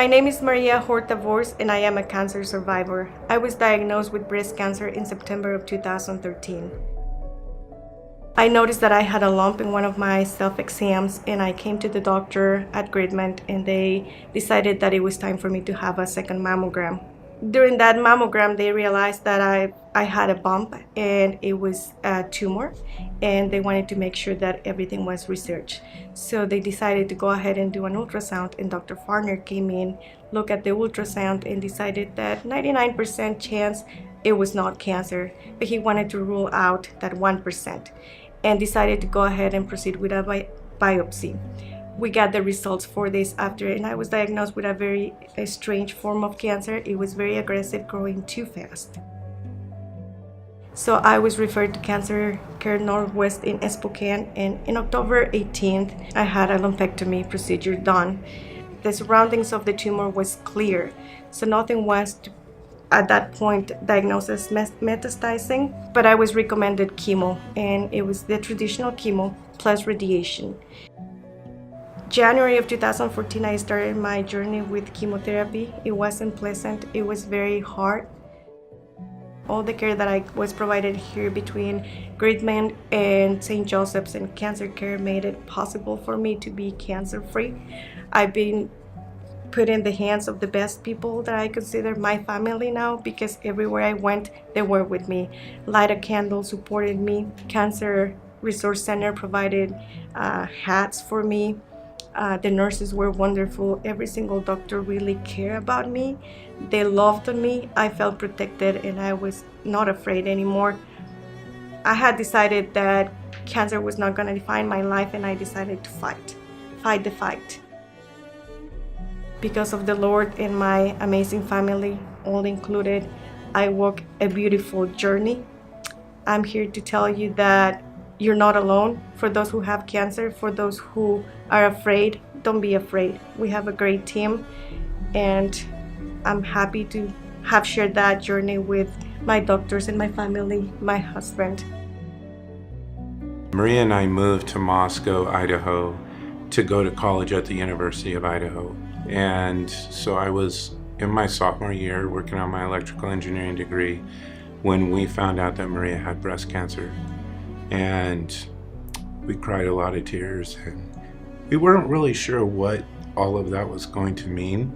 My name is Maria Horta Vorse and I am a cancer survivor. I was diagnosed with breast cancer in September of 2013. I noticed that I had a lump in one of my self-exams and I came to the doctor at Gritman and they decided that it was time for me to have a second mammogram. During that mammogram, they realized that I had a bump and it was a tumor, and they wanted to make sure that everything was researched. So they decided to go ahead and do an ultrasound, and Dr. Farner came in, looked at the ultrasound, and decided that 99% chance it was not cancer, but he wanted to rule out that 1% and decided to go ahead and proceed with a biopsy. We got the results 4 days after, and I was diagnosed with a very strange form of cancer. It was very aggressive, growing too fast. So I was referred to Cancer Care Northwest in Spokane, and in October 18th, I had a lumpectomy procedure done. The surroundings of the tumor was clear, so nothing was at that point diagnosed as metastasizing, but I was recommended chemo, and it was the traditional chemo plus radiation. January of 2014, I started my journey with chemotherapy. It wasn't pleasant. It was very hard. All the care that I was provided here between Gritman and St. Joseph's and Cancer Care made it possible for me to be cancer-free. I've been put in the hands of the best people that I consider my family now, because everywhere I went, they were with me. Light a Candle supported me. Cancer Resource Center provided hats for me. The nurses were wonderful. Every single doctor really cared about me. They loved me. I felt protected and I was not afraid anymore. I had decided that cancer was not going to define my life, and I decided to fight the fight. Because of the Lord and my amazing family, all included, I walk a beautiful journey. I'm here to tell you that you're not alone. For those who have cancer, for those who are afraid, don't be afraid. We have a great team, and I'm happy to have shared that journey with my doctors and my family, my husband. Maria and I moved to Moscow, Idaho, to go to college at the University of Idaho. And so I was in my sophomore year working on my electrical engineering degree when we found out that Maria had breast cancer. And we cried a lot of tears, and we weren't really sure what all of that was going to mean.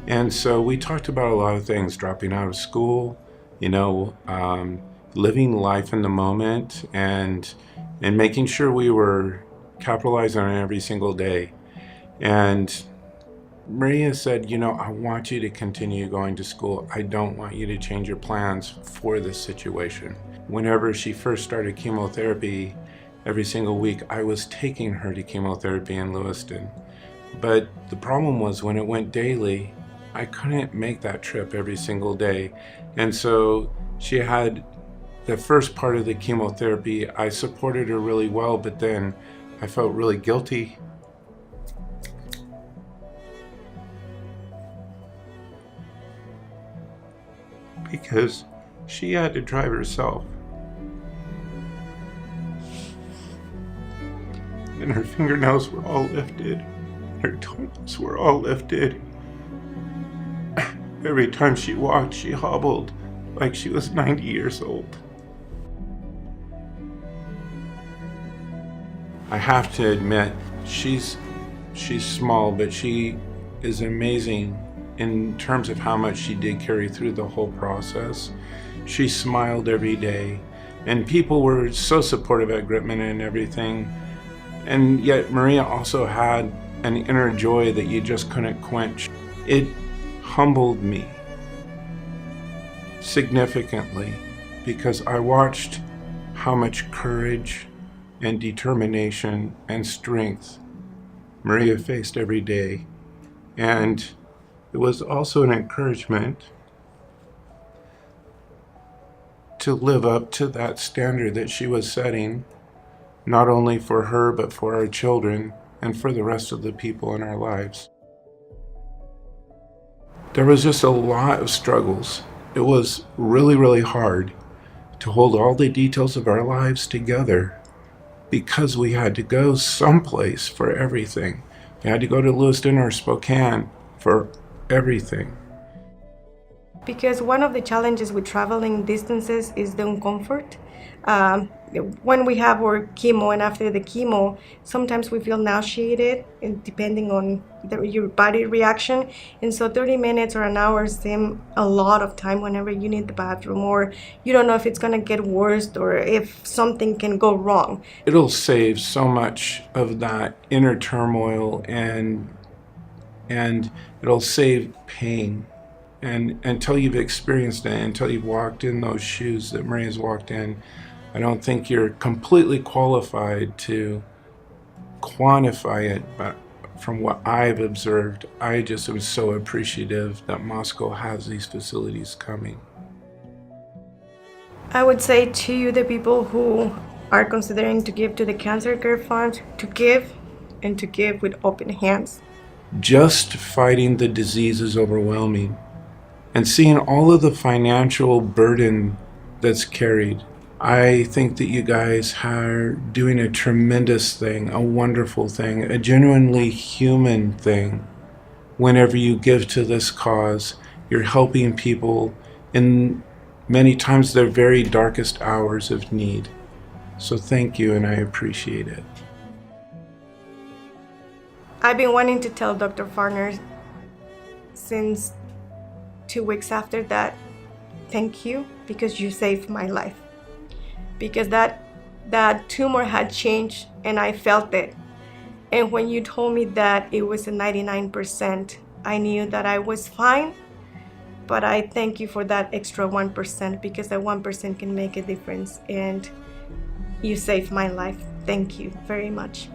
And so we talked about a lot of things: dropping out of school, living life in the moment, and making sure we were capitalizing on every single day. And Maria said, I want you to continue going to school. I don't want you to change your plans for this situation. Whenever she first started chemotherapy, every single week I was taking her to chemotherapy in Lewiston. But the problem was, when it went daily, I couldn't make that trip every single day. And so she had the first part of the chemotherapy. I supported her really well, but then I felt really guilty. Because she had to drive herself. And her fingernails were all lifted. Her toenails were all lifted. Every time she walked, she hobbled like she was 90 years old. I have to admit, she's small, but she is amazing in terms of how much she did carry through the whole process. She smiled every day, and people were so supportive at Gritman and everything. And yet Maria also had an inner joy that you just couldn't quench. It humbled me significantly, because I watched how much courage and determination and strength Maria faced every day. And it was also an encouragement to live up to that standard that she was setting, not only for her, but for our children and for the rest of the people in our lives. There was just a lot of struggles. It was really, really hard to hold all the details of our lives together, because we had to go someplace for everything. We had to go to Lewiston or Spokane for everything. Because one of the challenges with traveling distances is the uncomfort. When we have our chemo and after the chemo, sometimes we feel nauseated, and depending on your body reaction. And so 30 minutes or an hour seem a lot of time whenever you need the bathroom, or you don't know if it's going to get worse or if something can go wrong. It'll save so much of that inner turmoil, and it'll save pain. And until you've experienced it, until you've walked in those shoes that Maria's walked in, I don't think you're completely qualified to quantify it. But from what I've observed, I just am so appreciative that Moscow has these facilities coming. I would say to the people who are considering to give to the Cancer Care Fund, to give, and to give with open hands. Just fighting the disease is overwhelming. And seeing all of the financial burden that's carried, I think that you guys are doing a tremendous thing, a wonderful thing, a genuinely human thing. Whenever you give to this cause, you're helping people in many times their very darkest hours of need. So thank you, and I appreciate it. I've been wanting to tell Dr. Farner since 2 weeks after that, thank you, because you saved my life. Because that tumor had changed and I felt it. And when you told me that it was a 99%, I knew that I was fine. But I thank you for that extra 1%, because that 1% can make a difference. And you saved my life. Thank you very much.